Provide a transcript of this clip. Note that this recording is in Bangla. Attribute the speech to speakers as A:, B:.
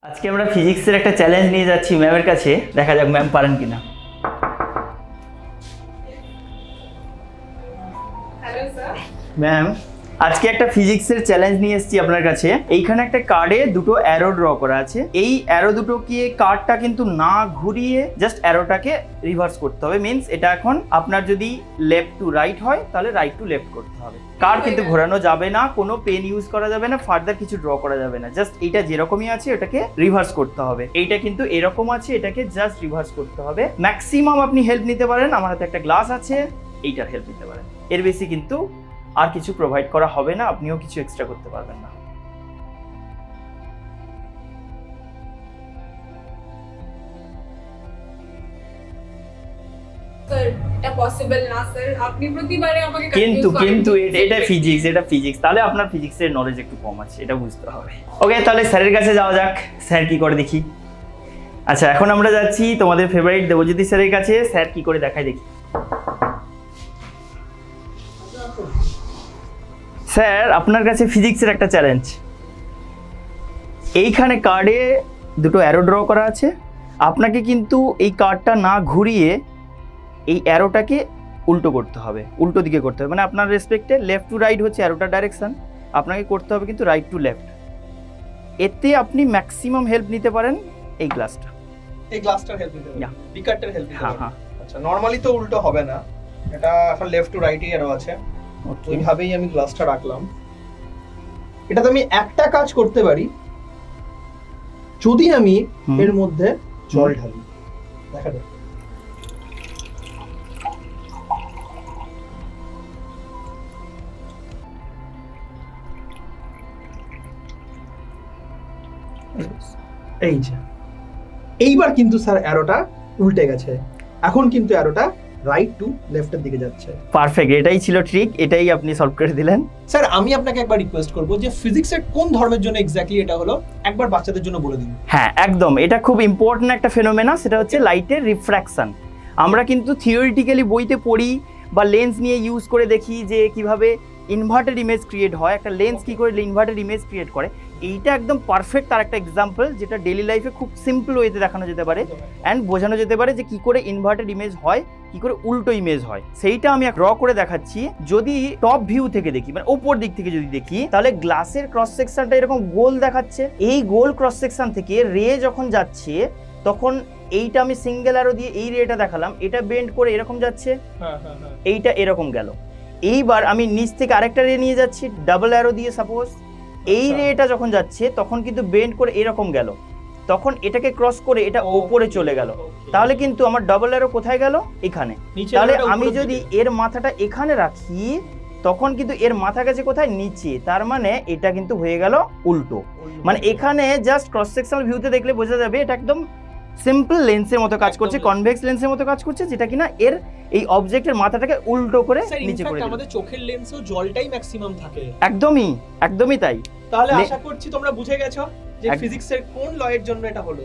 A: আজকে আমরা ফিজিক্সের একটা চ্যালেঞ্জ নিয়ে যাচ্ছি ম্যামের কাছে, দেখা যাক ম্যাম পারেন কিনা।
B: Hello sir.
A: ম্যাম আজকে একটা ফিজিক্সের চ্যালেঞ্জ নিয়ে এসেছি আপনার কাছে। এইখানে একটা কার্ডে দুটো অ্যারো ড্র করা আছে। এই অ্যারো দুটোকে কার্ডটা কিন্তু না ঘুরিয়ে জাস্ট অ্যারোটাকে রিভার্স করতে হবে। মিন্স এটা এখন আপনার যদি লেফট টু রাইট হয় তাহলে রাইট টু লেফট করতে হবে। কার্ড কিন্তু ঘোরানো যাবে না, কোনো পেন ইউজ করা যাবে না, ফার্দার কিছু ড্র করা যাবে না। জাস্ট এইটা যেরকমই আছে এটাকে রিভার্স করতে হবে। এইটা কিন্তু এরকম আছে, এটাকে জাস্ট রিভার্স করতে হবে। ম্যাক্সিমাম আপনি হেল্প নিতে পারেন, আমার হাতে একটা গ্লাস আছে, এইটার হেল্প নিতে পারেন। এর বেশি কিন্তু আর কিছু প্রোভাইড করা হবে না, আপনিও কিছু এক্সট্রা করতে পারবেন না।
B: স্যার এটা পসিবল না স্যার, আপনি প্রতিবারে আমাকে
A: কিন্তু
B: confuse করেন।
A: কিন্তু এটা ফিজিক্স, এটা ফিজিক্স, তাহলে আপনার ফিজিক্সের নলেজ একটু কম আছে, এটা বুঝতে হবে। ওকে, তাহলে স্যারের কাছে যাওয়া যাক, স্যার কি করে দেখি। আচ্ছা, এখন আমরা যাচ্ছি তোমাদের ফেভারিট দেবজ্যোতি স্যারের কাছে। স্যার কি করে দেখায় দেখি। স্যার আপনার কাছে ফিজিক্সের একটা চ্যালেঞ্জ। এইখানে কার্ডে দুটো অ্যারো ড্র করা আছে। আপনাকে কিন্তু এই কার্ডটা না ঘুরিয়ে এই অ্যারোটাকে উল্টো করতে হবে, উল্টো দিকে করতে হবে। মানে আপনার রেসপেক্টে লেফট টু রাইট হচ্ছে অ্যারোটার ডাইরেকশন, আপনাকে করতে হবে কিন্তু রাইট টু লেফট। এতে আপনি ম্যাক্সিমাম হেল্প নিতে পারেন এই গ্লাসটা।
C: এই গ্লাসটার হেল্প নিতে
A: Yeah.
C: হবে, বিকারটার হেল্প নিতে
A: হ্যাঁ
C: হবে।
A: হ্যাঁ,
C: আচ্ছা, নরমালি তো উল্টো হবে না, এটা এখন লেফট টু রাইটই এরো আছে।
A: ওকে।
C: ওইভাবেই আমি গ্লাসটা রাখলাম। এটাতে আমি একটা কাজ করতে পারি, যদি আমি এর মধ্যে জল ঢালি। দেখা যাক। এই যে এইবার কিন্তু স্যার অ্যারোটা উল্টে গেছে, এখন কিন্তু অ্যারোটা রাইট টু লেফটের দিকে যাচ্ছে।
A: পারফেক্ট, এটাই ছিল ট্রিক, এটাই আপনি সলভ করে দিলেন।
C: স্যার আমি আপনাকে একবার রিকোয়েস্ট করব যে ফিজিক্সের কোন ধর্মের জন্য এক্স্যাক্টলি এটা হলো একবার বাচ্চাদের জন্য বলে দিন।
A: হ্যাঁ একদম, এটা খুব ইম্পর্ট্যান্ট একটা ফেনোমেনা, সেটা হচ্ছে লাইটের রিফ্র্যাকশন। আমরা কিন্তু থিওরিটিক্যালি বইতে পড়ি বা লেন্স নিয়ে ইউজ করে দেখি যে কিভাবে ইনভার্টেড ইমেজ ক্রিয়েট হয়, একটা লেন্স কি করে ইনভার্টেড ইমেজ ক্রিয়েট করে। এইটা একদম পারফেক্ট তার একটা এক্সাম্পল, যেটা ডেলি লাইফে খুব সিম্পল ওয়েতে দেখানো যেতে পারে অ্যান্ড বোঝানো যেতে পারে যে কি করে ইনভার্টেড ইমেজ হয়, কি করে উল্টো ইমেজ হয়। সেইটা আমি ড্র করে দেখাচ্ছি। যদি টপ ভিউ থেকে দেখি, মানে ওপর দিক থেকে যদি দেখি, তাহলে গ্লাসের ক্রস সেকশনটা এরকম গোল দেখাচ্ছে। এই গোল ক্রস সেকশন থেকে রে যখন যাচ্ছে তখন এইটা আমি সিঙ্গেল অ্যারো দিয়ে এই রেটা দেখালাম, এটা বেন্ড করে এরকম যাচ্ছে, এইটা এরকম গেল। এইবার আমি নিচ থেকে আরেকটা রে নিয়ে যাচ্ছি ডাবল অ্যারো দিয়ে, সাপোজ এই রেটা যখন যাচ্ছে তখন কিন্তু বেন্ড করে এরকম গেল, তখন এটাকে ক্রস করে এটা ওপরে চলে গেল। তাহলে কিন্তু আমার ডাবল অ্যারো কোথায় গেল? এখানে। তাহলে আমি যদি এর মাথাটা এখানে রাখি তখন কিন্তু এর মাথা গেছে কোথায়? নিচে। তার মানে এটা কিন্তু হয়ে গেল উল্টো। মানে এখানে জাস্ট ক্রস সেকশনাল ভিউতে দেখলে বোঝা যাবে এটা একদম সিম্পল লেন্সের মতো কাজ করছে, কনভেক্স লেন্সের মতো কাজ করছে, যেটা কিনা এর এই অবজেক্টের মাথাটাকে উল্টো করে নিচে করে দিল।
C: আমাদের চোখের লেন্সেও জলটাই ম্যাক্সিমাম থাকে।
A: একদমই তাই।
C: তাহলে আশা করছি তোমরা বুঝে গেছো যে ফিজিক্সের কোন ল এর জন্য এটা হলো।